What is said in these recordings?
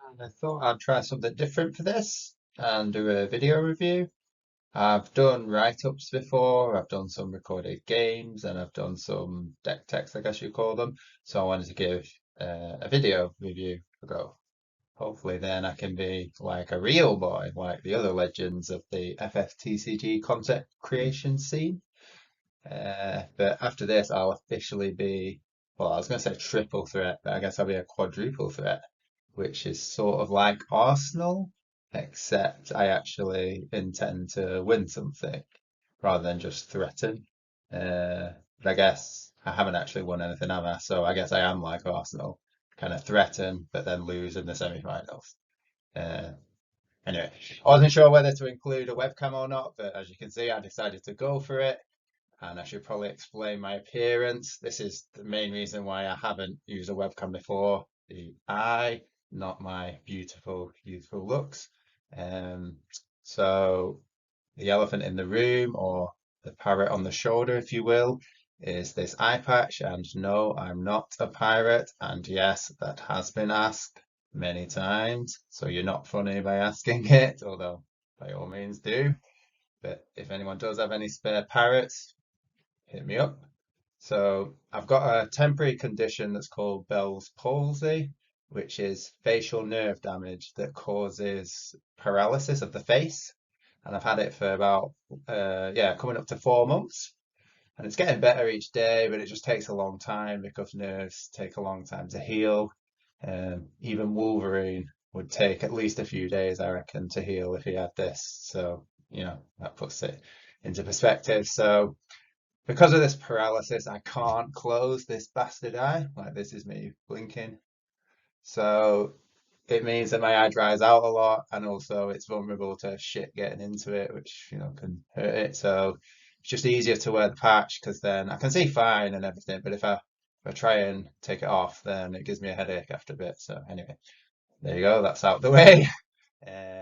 And I thought I'd try something different for this and do a video review. I've done write-ups before, I've done some recorded games, and I've done some deck techs, I guess you call them. So I wanted to give a video review a go. Hopefully then I can be like a real boy, like the other legends of the FFTCG content creation scene. But after this, I'll officially be, well, I was going to say triple threat, but I guess I'll be a quadruple threat, which is sort of like Arsenal, except I actually intend to win something rather than just threaten. But I guess I haven't actually won anything, have I? So I guess I am like Arsenal, kind of threaten, but then lose in the semi-finals. Uh, anyway, I wasn't sure whether to include a webcam or not, but as you can see, I decided to go for it. And I should probably explain my appearance. This is the main reason why I haven't used a webcam before. The eye, not my beautiful, youthful looks. Um, so the elephant in the room, or the parrot on the shoulder, if you will, is this eye patch. And no, I'm not a pirate. And yes, that has been asked many times. So you're not funny by asking it, although by all means do. But if anyone does have any spare parrots, hit me up. So I've got a temporary condition that's called Bell's palsy, which is facial nerve damage that causes paralysis of the face. And I've had it for about, yeah, coming up to 4 months. And it's getting better each day, but it just takes a long time because nerves take a long time to heal. Even Wolverine would take at least a few days, I reckon, to heal if he had this. So, that puts it into perspective. So because of this paralysis, I can't close this bastard eye. Like this is me blinking. So it means that my eye dries out a lot and also it's vulnerable to shit getting into it, which, can hurt it. So it's just easier to wear the patch because then I can see fine and everything. But if I try and take it off, then it gives me a headache after a bit. So anyway, there you go. That's out the way.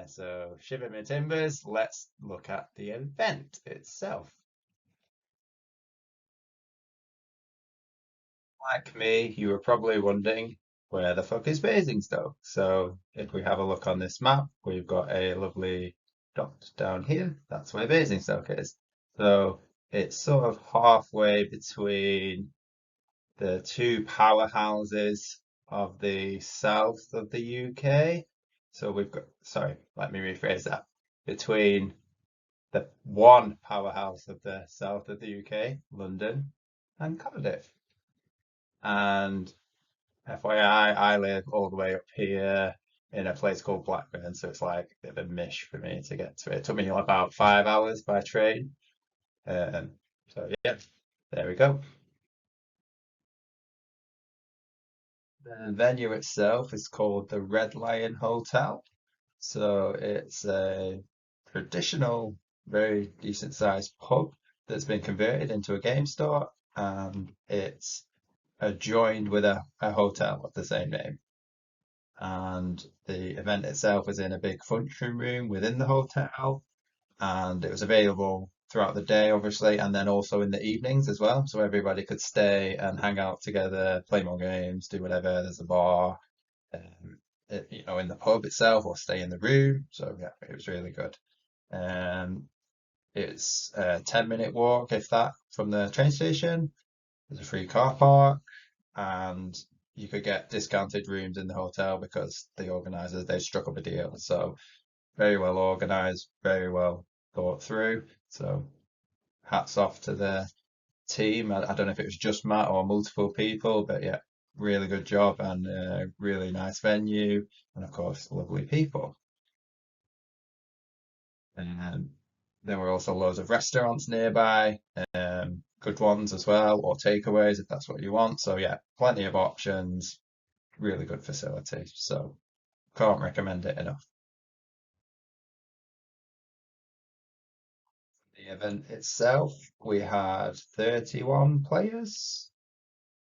So shiver my timbers. Let's look at the event itself. Like me, you were probably wondering where the fuck is Basingstoke? So if we have a look on this map, we've got a lovely dot down here. That's where Basingstoke is. So it's sort of halfway between the two powerhouses of the south of the UK. So we've got, sorry, let me rephrase that. Between the one powerhouse of the south of the UK, London, and Cardiff. And FYI, I live all the way up here in a place called Blackburn, so it's like a bit of a mish for me to get to it. It took me about 5 hours by train. Um, so yeah, there we go. The venue itself is called the Red Lion Hotel. So it's a traditional, very decent sized pub that's been converted into a game store, and it's adjoined with a hotel of the same name. And the event itself was in a big function room within the hotel, and it was available throughout the day, obviously, and then also in the evenings as well. So everybody could stay and hang out together, play more games, do whatever. There's a bar, um, in the pub itself, or stay in the room. So yeah, it was really good. Um, it's a 10-minute walk, if that, from the train station. There's a free car park, and you could get discounted rooms in the hotel because the organisers they struck up a deal. So very well organised, very well thought through. So hats off to the team. I don't know if it was just Matt or multiple people, but yeah, really good job and really nice venue, and of course lovely people. And there were also loads of restaurants nearby, good ones as well, or takeaways if that's what you want. So yeah, plenty of options, really good facility. So can't recommend it enough. The event itself, we had 31 players,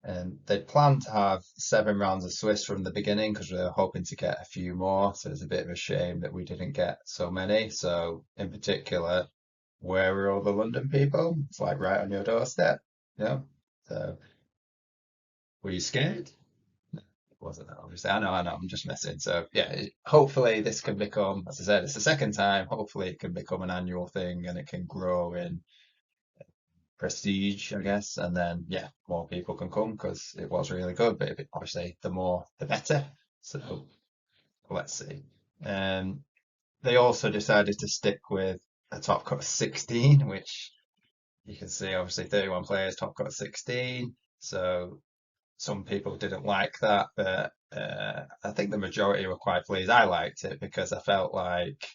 and they'd planned to have 7 rounds of Swiss from the beginning because we were hoping to get a few more. So it's a bit of a shame that we didn't get so many. So in particular, where were all the London people? It's like right on your doorstep, you know? So were you scared? wasn't that obviously. I know, I'm just messing. So yeah, hopefully this can become, as I said, it's the second time. Hopefully it can become an annual thing and it can grow in prestige, I guess. And then yeah, more people can come because it was really good. But obviously, the more, the better. So let's see. Um, they also decided to stick with a top cut of 16, which you can see obviously 31 players, top cut of 16. So some people didn't like that, but I think the majority were quite pleased. I liked it because I felt like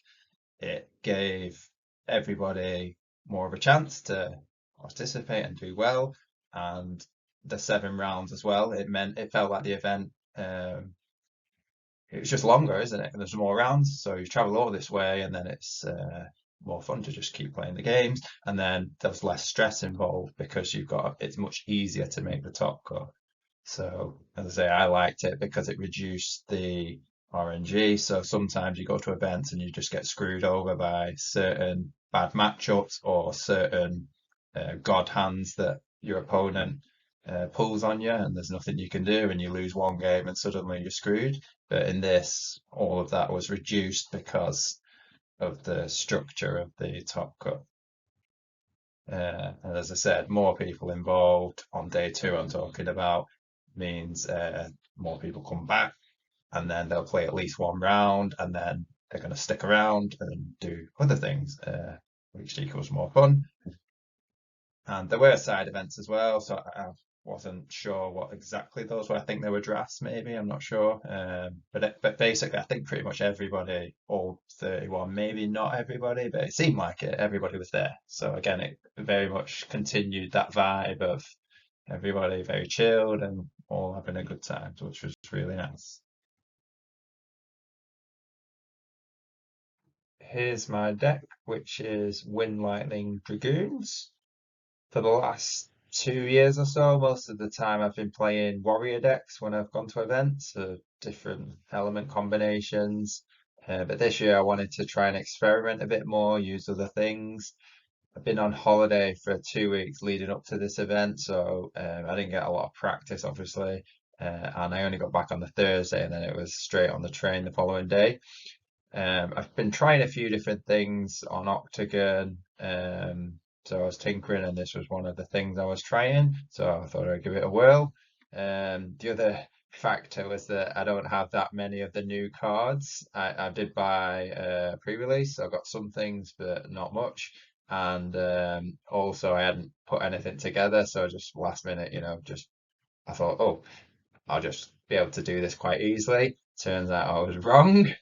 it gave everybody more of a chance to participate and do well. And the 7 rounds as well, it felt like the event. It was just longer, isn't it? And there's more rounds, so you travel all this way, and then it's more fun to just keep playing the games. And then there's less stress involved because it's much easier to make the top cut. So, as I say, I liked it because it reduced the RNG. So sometimes you go to events and you just get screwed over by certain bad matchups or certain god hands that your opponent pulls on you, and there's nothing you can do, and you lose one game and suddenly you're screwed. But in this, all of that was reduced because of the structure of the top cut. And as I said, more people involved on day two, I'm talking about, means more people come back and then they'll play at least 1 round and then they're going to stick around and do other things, which equals more fun. And there were side events as well, so I wasn't sure what exactly those were. I think they were drafts, maybe. I'm not sure. But basically, I think pretty much everybody, all 31, maybe not everybody, but it seemed like it. Everybody was there. So again, it very much continued that vibe of everybody very chilled and all having a good time, which was really nice. Here's my deck, which is Wind Lightning Dragoons. For the last 2 years or so, most of the time I've been playing warrior decks when I've gone to events of different element combinations. But this year I wanted to try and experiment a bit more, use other things. I've been on holiday for 2 weeks leading up to this event, so I didn't get a lot of practice, obviously. And I only got back on the Thursday, and then it was straight on the train the following day. I've been trying a few different things on Octagon. So I was tinkering, and this was one of the things I was trying. So I thought I'd give it a whirl. The other factor was that I don't have that many of the new cards. I did buy pre-release, so I got some things, but not much. And also I hadn't put anything together, so just last minute, just I thought, oh, I'll just be able to do this quite easily. Turns out I was wrong.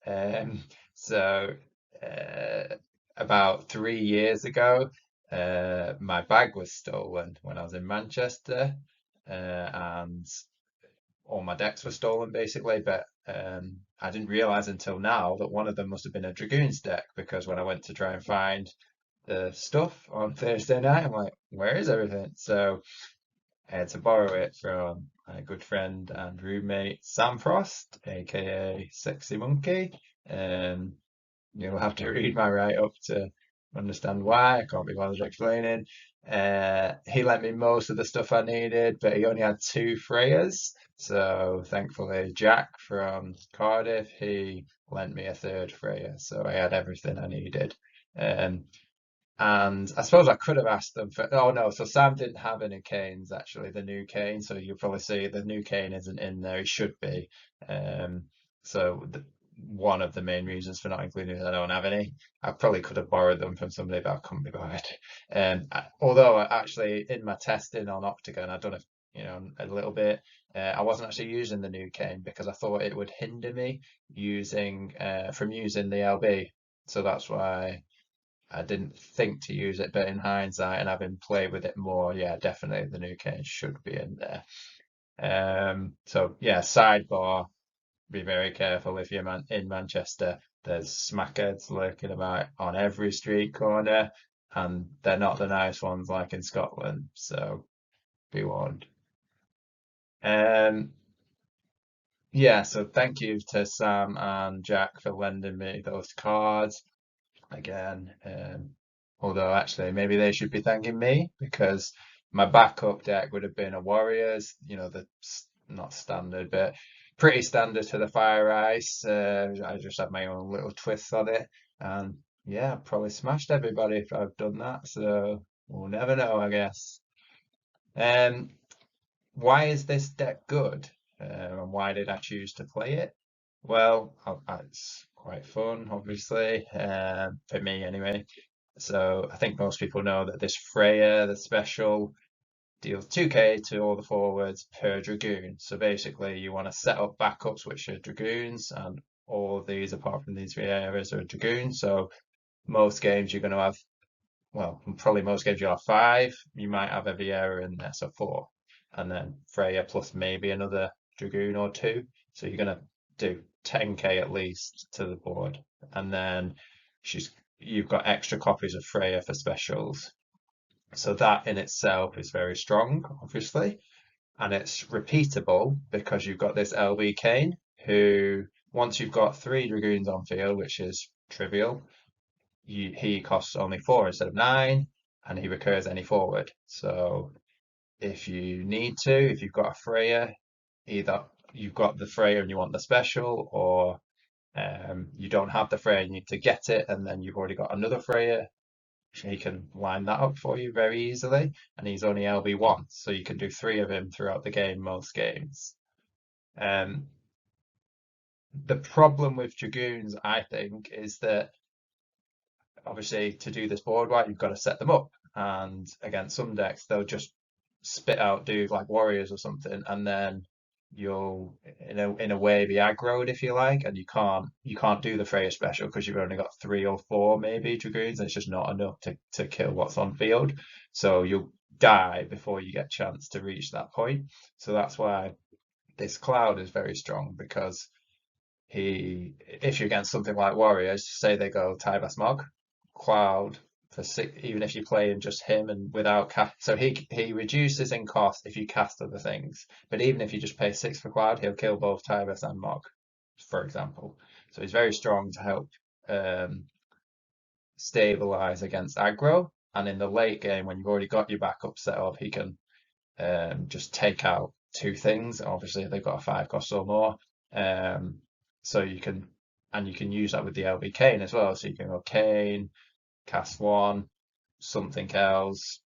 Um, so uh, about 3 years ago, my bag was stolen when I was in Manchester, and all my decks were stolen basically. But I didn't realize until now that one of them must have been a Dragoons deck because when I went to try and find the stuff on Thursday night, I'm like, where is everything? So I had to borrow it from my good friend and roommate Sam Frost, aka Sexy Monkey. Um, you'll have to read my write-up to understand why. I can't be bothered explaining. He lent me most of the stuff I needed, but he only had 2 Freyas. So thankfully, Jack from Cardiff, he lent me a third Freya. So I had everything I needed. Um, and I suppose I could have asked them for. Oh no, so Sam didn't have any canes actually, the new cane. So you'll probably see the new cane isn't in there. He should be. Um, so one of the main reasons for not including it is I don't have any. I probably could have borrowed them from somebody, but I couldn't be bothered. Although actually in my testing on Octagon, I've done a little bit. I wasn't actually using the new cane because I thought it would hinder me from using the LB. So that's why. I didn't think to use it, but in hindsight and having played with it more, yeah, definitely the new cane should be in there. So yeah, sidebar, be very careful if you're in Manchester. There's smackheads lurking about on every street corner, and they're not the nice ones like in Scotland, so be warned. Um, yeah, so thank you to Sam and Jack for lending me those cards again. Although actually, maybe they should be thanking me because my backup deck would have been a Warriors, not standard, but pretty standard to the Fire Ice. I just had my own little twists on it, and yeah, probably smashed everybody if I've done that. So we'll never know, I guess. Um, why is this deck good? And why did I choose to play it? Well, it's quite fun, obviously, for me anyway. So I think most people know that this Freya, the special, deals 2k to all the forwards per dragoon. So basically, you want to set up backups which are dragoons, and all of these, apart from these three areas, are dragoons. So most games you're going to have, well, probably most games you'll have five. You might have every area in there, so four, and then Freya plus maybe another dragoon or two. So you're going to do 10k at least to the board, and then you've got extra copies of Freya for specials. So that in itself is very strong, obviously, and it's repeatable because you've got this LB Kane who, once you've got three dragoons on field, which is trivial, he costs only 4 instead of 9, and he recurs any forward. So if you need to, if you've got a Freya, either you've got the Freya and you want the special, or you don't have the Freya, you need to get it, and then you've already got another Freya. He can line that up for you very easily, and he's only LB1, so you can do 3 of him throughout the game, most games. Um, the problem with Dragoons, I think, is that obviously to do this board right, you've got to set them up. And against some decks, they'll just spit out dudes like warriors or something, and then you'll in a way be aggroed if you like, and you can't do the Freya special because you've only got 3 or 4 maybe dragoons, and it's just not enough to kill what's on field. So you'll die before you get a chance to reach that point. So that's why this cloud is very strong, because if you're against something like warriors, say they go Tybas Mog, Cloud for 6, even if you play just him and without cast, so he reduces in cost if you cast other things. But even if you just pay 6 for Cloud, he'll kill both Tybas and Mog, for example. So he's very strong to help stabilize against aggro. And in the late game, when you've already got your backup set up, he can just take out 2 things. Obviously, they've got a 5 cost or more. So you can use that with the LB Kane as well. So you can go Kane, cast 1, something else,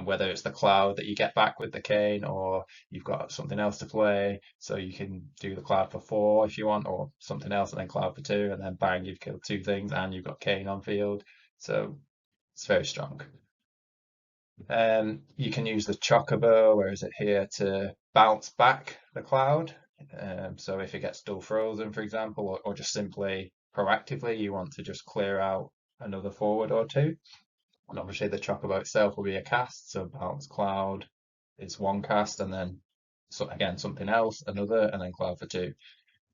whether it's the cloud that you get back with the Kane, or you've got something else to play. So you can do the cloud for 4 if you want, or something else, and then cloud for 2, and then bang, you've killed 2 things, and you've got Kane on field. So it's very strong. You can use the Chocobo, where is it here, to bounce back the cloud. So if it gets dual frozen, for example, or just simply proactively, you want to just clear out another forward or 2. And obviously the Chocobo itself will be a cast, so bounce cloud is 1 cast, and then again something else, another, and then cloud for 2.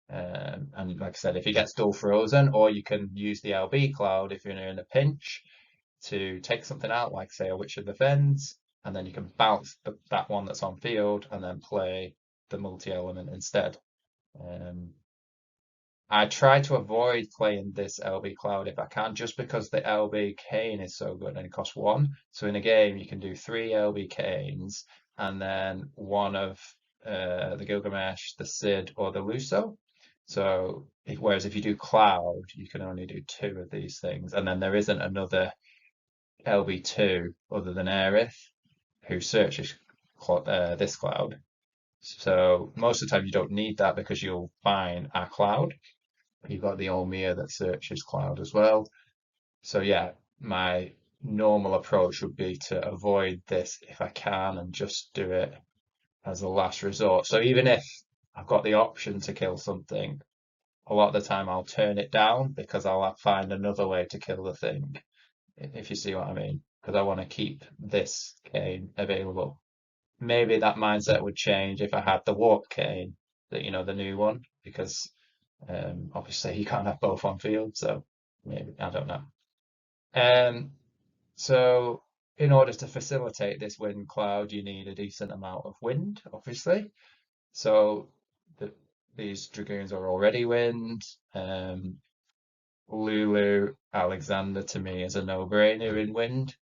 And like I said, if he gets dual frozen, or you can use the LB cloud if you're in a pinch to take something out, like say a Witch of the Fens, and then you can bounce that one that's on field and then play the multi-element instead. I try to avoid playing this LB Cloud if I can, just because the LB Kane is so good and it costs 1. So in a game you can do 3 LB Kanes and then 1 of the Gilgamesh, the Cid, or the Luso. So whereas if you do Cloud, you can only do 2 of these things, and then there isn't another LB2 other than Aerith who searches this cloud. So most of the time you don't need that because you'll find a cloud. You've got the Olmir that searches cloud as well. So yeah, my normal approach would be to avoid this if I can and just do it as a last resort. So even if I've got the option to kill something, a lot of the time I'll turn it down because I'll find another way to kill the thing, if you see what I mean, because I want to keep this Kane available. Maybe that mindset would change if I had the Warp Kane, the new one, because obviously you can't have both on field, so maybe, I don't know. So in order to facilitate this wind cloud, you need a decent amount of wind, obviously. So these dragoons are already wind. Lulu, Alexander to me is a no-brainer in wind.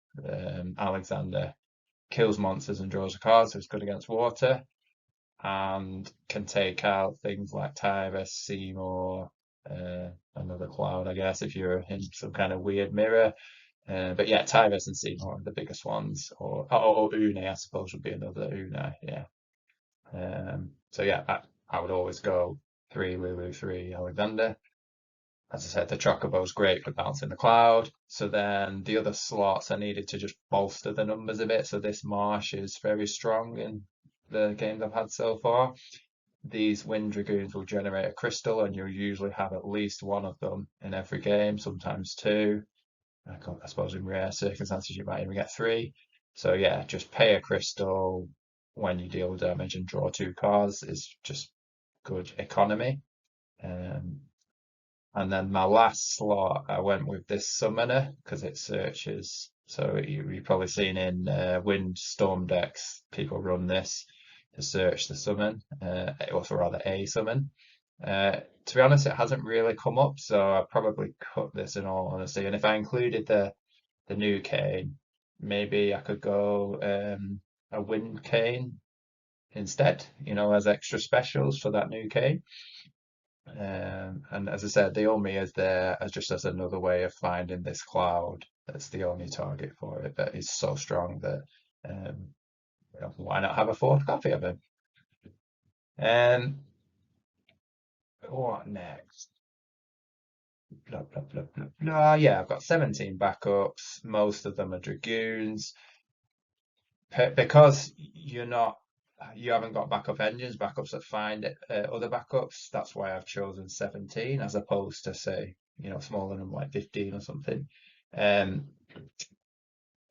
Alexander kills monsters and draws a card, so it's good against water. and can take out things like Tyrus, Seymour, another cloud, I guess, if you're in some kind of weird mirror. But yeah, Tyrus and Seymour are the biggest ones, or Une, I suppose, would be another Une. Yeah. So yeah, I would always go three Lulu, three Alexander. As I said, the Chocobo's great for bouncing the cloud. So then the other slots I needed to just bolster the numbers a bit. So this Marsh is very strong in the games I've had so far. These Wind Dragoons will generate a crystal, and you'll usually have at least one of them in every game, sometimes two. I suppose in rare circumstances you might even get three. So yeah, just pay a crystal when you deal damage and draw two cards is just good economy. Um, and then my last slot, I went with this summoner because it searches. So you've probably seen in Wind Storm decks, people run this to search the summon, or rather a summon. To be honest, it hasn't really come up, so I probably cut this in all honesty. And if I included the new cane, maybe I could go a Wind cane instead, as extra specials for that new cane. And as I said, the Omi is there as just as another way of finding this cloud. That's the only target for it, but he's so strong that um, why not have a fourth copy of him? Um, what next? Blah blah blah blah blah. Yeah, I've got 17 backups. Most of them are dragoons. Because you haven't got backup engines, backups that find other backups. That's why I've chosen 17 as opposed to say, smaller than like 15 or something. Um,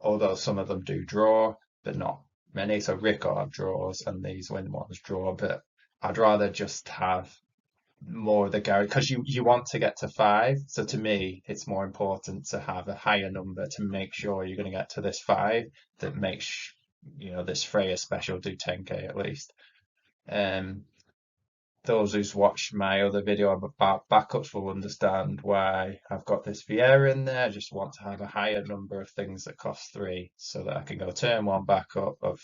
although some of them do draw, but not many. So Rickard draws and these wind ones draw, but I'd rather just have more of the guarantee because you want to get to five. So to me, it's more important to have a higher number to make sure you're going to get to this five that makes this Freya special do 10k at least. Um, those who's watched my other video about backups will understand why I've got this Vieira in there. I just want to have a higher number of things that cost three so that I can go turn one backup of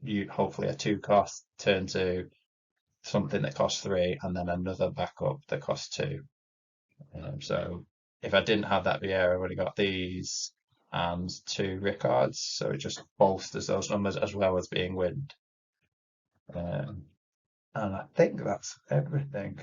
you hopefully a two cost, turn two, something that costs three, and then another backup that costs two. So if I didn't have that Vieira, I would have got these and two Rickards. So it just bolsters those numbers as well as being wind. Um, and I think that's everything.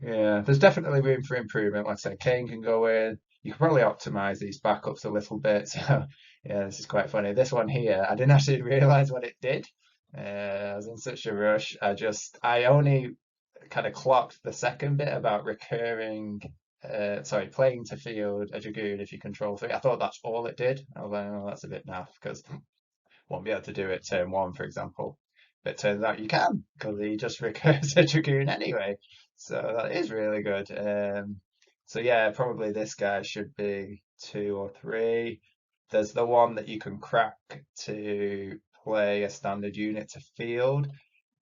Yeah, there's definitely room for improvement. Like I said, Kane can go in. You can probably optimize these backups a little bit. So yeah, this is quite funny. This one here, I didn't actually realize what it did. I was in such a rush. I only kind of clocked the second bit about recurring, playing to field a dragoon if you control three. I thought that's all it did. I was like, oh, that's a bit naff because won't be able to do it turn one, for example. But it turns out you can because he just recurs a dragoon anyway. So that is really good. So yeah, probably this guy should be two or three. There's the one that you can crack to play a standard unit to field.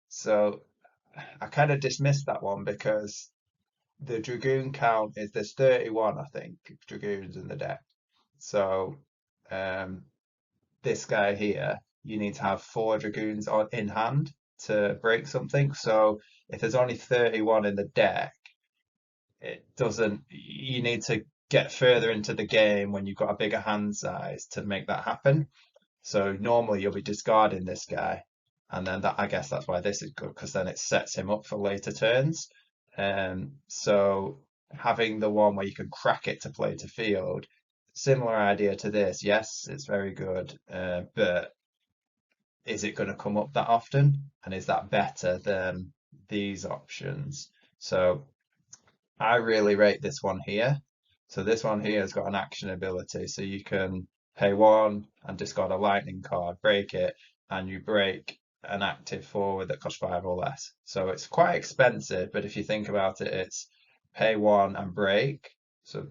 So I kind of dismissed that one because the dragoon count is there's 31, I think, dragoons in the deck. So um, this guy here, you need to have four dragoons in hand to break something. So if there's only 31 in the deck, it doesn't, you need to get further into the game when you've got a bigger hand size to make that happen. So normally you'll be discarding this guy, and then I guess that's why this is good because then it sets him up for later turns. So having the one where you can crack it to play to field, similar idea to this. Yes, it's very good, but is it going to come up that often? And is that better than these options? So I really rate this one here. So this one here has got an action ability. So you can pay one and discard a lightning card, break it, and you break an active forward that costs five or less. So it's quite expensive, but if you think about it, it's pay one and break. So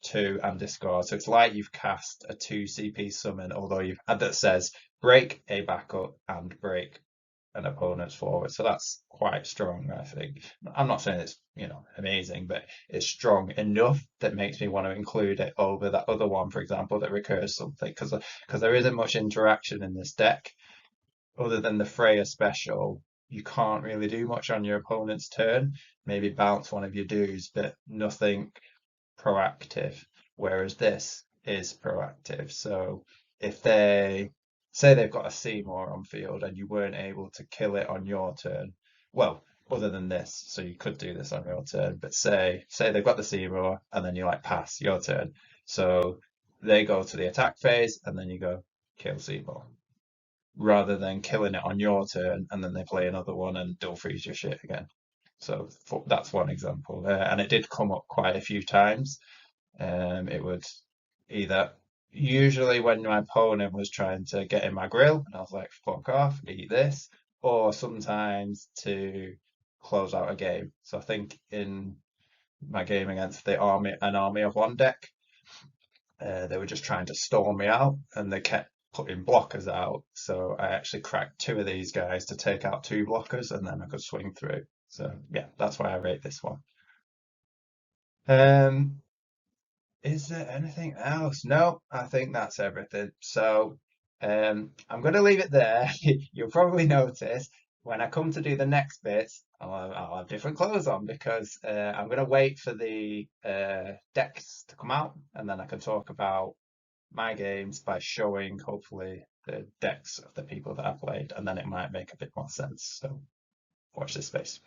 two and discard. So it's like you've cast a 2 CP summon, although that says break a backup and break an opponent's forward. So that's quite strong, I think. I'm not saying it's, amazing, but it's strong enough that makes me want to include it over that other one, for example, that recurs something because there isn't much interaction in this deck. other than the Freya special, you can't really do much on your opponent's turn. Maybe bounce one of your dues, but nothing proactive. Whereas this is proactive. So if they say they've got a Seymour on field and you weren't able to kill it on your turn, well, other than this, so you could do this on your turn, but say they've got the Seymour and then you like pass your turn. So they go to the attack phase and then you go kill Seymour rather than killing it on your turn and then they play another one and don't freeze your shit again. So that's one example. And it did come up quite a few times. It would either, usually when my opponent was trying to get in my grill, and I was like, fuck off, eat this, or sometimes to close out a game. So I think in my game against an army of one deck, they were just trying to storm me out and they kept putting blockers out. So I actually cracked two of these guys to take out two blockers and then I could swing through. So yeah, that's why I rate this one. Um, is there anything else? No, I think that's everything. So I'm going to leave it there. You'll probably notice when I come to do the next bits, I'll have different clothes on because I'm going to wait for the decks to come out and then I can talk about my games by showing hopefully the decks of the people that I played and then it might make a bit more sense. So watch this space.